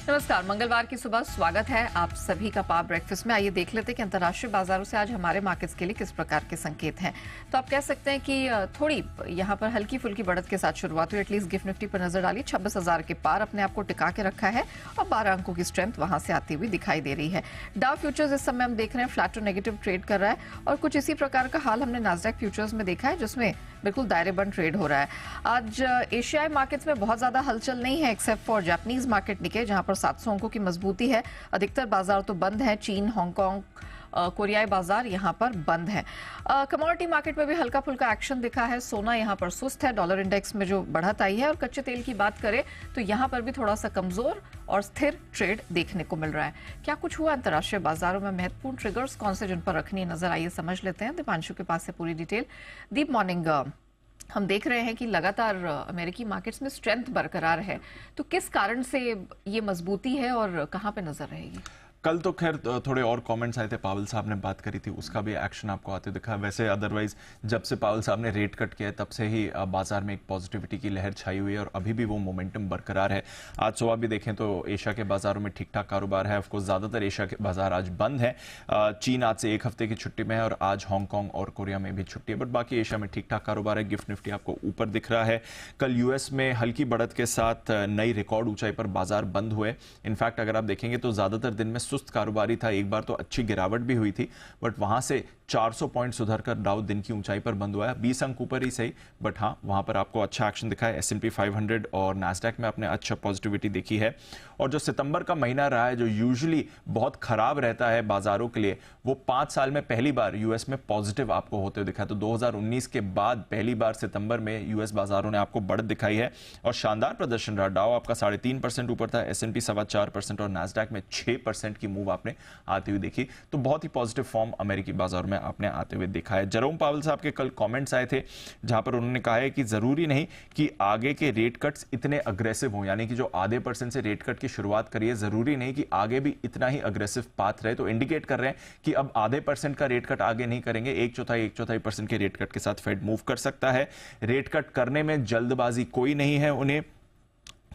नमस्कार, मंगलवार की सुबह स्वागत है आप सभी का पावर ब्रेकफास्ट में। आइए देख लेते हैं कि अंतर्राष्ट्रीय बाजारों से आज हमारे मार्केट्स के लिए किस प्रकार के संकेत हैं। तो आप कह सकते हैं कि थोड़ी यहां पर हल्की फुल्की बढ़त के साथ शुरुआत हुई। एटलीस्ट गिफ्ट निफ्टी पर नजर डाली 26,000 के पार अपने आप को टिका के रखा है और 12 अंकों की स्ट्रेंथ वहां से आती हुई दिखाई दे रही है। डाउ फ्यूचर्स इस समय हम देख रहे हैं फ्लैट टू नेगेटिव ट्रेड कर रहा है और कुछ इसी प्रकार का हाल हमने नास्डैक फ्यूचर्स में देखा है, जिसमें बिल्कुल दायरेबंद ट्रेड हो रहा है। आज एशियाई मार्केट्स में बहुत ज्यादा हलचल नहीं है एक्सेप्ट फॉर जापानीज मार्केट निके, जहां पर 700 अंकों की मजबूती है। अधिकतर बाजार तो बंद है। चीन, हांगकांग, कोरियाई बाजार यहां पर बंद है। कमोडिटी मार्केट में भी हल्का फुल्का एक्शन दिखा है। सोना यहां पर सुस्त है। डॉलर इंडेक्स में जो बढ़त आई है और कच्चे तेल की बात करें तो यहां पर भी थोड़ा सा कमजोर और स्थिर ट्रेड देखने को मिल रहा है। क्या कुछ हुआ अंतर्राष्ट्रीय बाजारों में, महत्वपूर्ण ट्रिगर्स कौन से जिन पर रखनी नजर आइए समझ लेते हैं। दीपांशु के पास है पूरी डिटेल। दीप, मॉर्निंग। हम देख रहे हैं कि लगातार अमेरिकी मार्केट्स में स्ट्रेंथ बरकरार है, तो किस कारण से ये मजबूती है और कहां पे नजर रहेगी? कल तो खैर थोड़े और कमेंट्स आए थे, पावल साहब ने बात करी थी, उसका भी एक्शन आपको आते दिखा। वैसे अदरवाइज जब से पावल साहब ने रेट कट किया है तब से ही बाजार में एक पॉजिटिविटी की लहर छाई हुई है और अभी भी वो मोमेंटम बरकरार है। आज सुबह भी देखें तो एशिया के बाजारों में ठीक ठाक कारोबार है। ऑफकोर्स ज्यादातर एशिया के बाजार आज बंद है। चीन आज से एक हफ्ते की छुट्टी में है और आज हांगकांग और कोरिया में भी छुट्टी है, बट बाकी एशिया में ठीक ठाक कारोबार है। गिफ्ट निफ्टी आपको ऊपर दिख रहा है। कल यूएस में हल्की बढ़त के साथ नई रिकॉर्ड ऊंचाई पर बाजार बंद हुए। इनफैक्ट अगर आप देखेंगे तो ज्यादातर दिन में सुस्त कारोबारी था। एक बार तो अच्छी गिरावट भी हुई थी, बट वहां से 400 पॉइंट सुधरकर डाउ दिन की ऊंचाई पर बंद हुआ है। 20 अंक ऊपर ही सही, बट हाँ वहां पर आपको अच्छा एक्शन दिखा है। S&P 500 और नास्डैक में आपने अच्छा पॉजिटिविटी देखी है। और जो सितंबर का महीना रहा है, जो यूजुअली बहुत खराब रहता है बाजारों के लिए, वो 5 साल में पहली बार यूएस में पॉजिटिव आपको होते हुए दिखा। तो 2019 के बाद पहली बार सितंबर में यूएस बाजारों ने आपको बढ़त दिखाई है और शानदार प्रदर्शन रहा। डाउ आपका 3.5% ऊपर था, S&P 4.25% और नास्डैक में 6% की मूव आपने आती हुई देखी। तो बहुत ही पॉजिटिव फॉर्म अमेरिकी बाजार में आपने आते हुए देखा है। जेरोम पावल साहब के कल कमेंट्स आए थे जहां पर उन्होंने कहा है कि जरूरी नहीं कि आगे के रेट कट्स इतने अग्रेसिव हों, यानी कि जो आधे % से रेट कट की शुरुआत करिए, जरूरी नहीं कि आगे भी इतना ही अग्रेसिव पाथ रहे। तो इंडिकेट कर रहे हैं कि अब आधे % का रेट कट आगे नहीं करेंगे, 1/4% के रेट कट के साथ फेड मूव कर सकता है। रेट कट करने में जल्दबाजी कोई नहीं है, उन्हें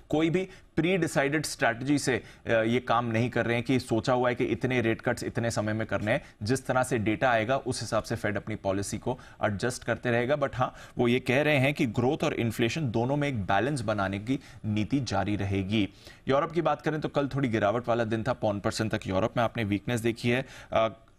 कोई भी प्री डिसाइडेड स्ट्रैटेजी से ये काम नहीं कर रहे हैं कि सोचा हुआ है कि इतने रेट कट्स इतने समय में करने हैं। जिस तरह से डेटा आएगा उस हिसाब से फेड अपनी पॉलिसी को एडजस्ट करते रहेगा। बट हाँ, वो ये कह रहे हैं कि ग्रोथ और इन्फ्लेशन दोनों में एक बैलेंस बनाने की नीति जारी रहेगी। यूरोप की बात करें तो कल थोड़ी गिरावट वाला दिन था, 0.5% तक यूरोप में आपने वीकनेस देखी है।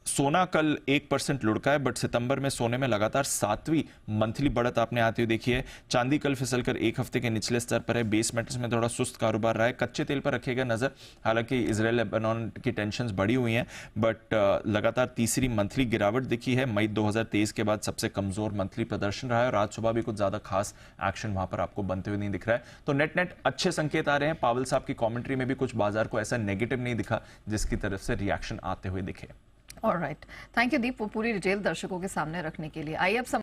सोना कल 1% लुढ़का है, बट सितंबर में सोने में लगातार 7वीं मंथली बढ़त आपने आती हुई देखी है। चांदी कल फिसलकर 1 हफ्ते के निचले स्तर पर है। बेस मेटल्स में थोड़ा सुस्त कारोबार रहा है। कच्चे तेल पर रखिएगा नजर, हालांकि इजराइल लेबनान की टेंशंस बढ़ी हुई हैं, बट लगातार तीसरी मंथली गिरावट दिखी है। मई 2023 के बाद सबसे कमजोर मंथली प्रदर्शन रहा है और आज सुबह भी कुछ ज्यादा खास एक्शन वहां पर आपको बनते हुए नहीं दिख रहा है। तो नेट नेट अच्छे संकेत आ रहे हैं। पावल साहब की कॉमेंट्री में भी कुछ बाजार को ऐसा नेगेटिव नहीं दिखा जिसकी तरफ से रिएक्शन आते हुए दिखे। ऑलराइट, थैंक यू दीप, वो पूरी डिटेल दर्शकों के सामने रखने के लिए। आइए अब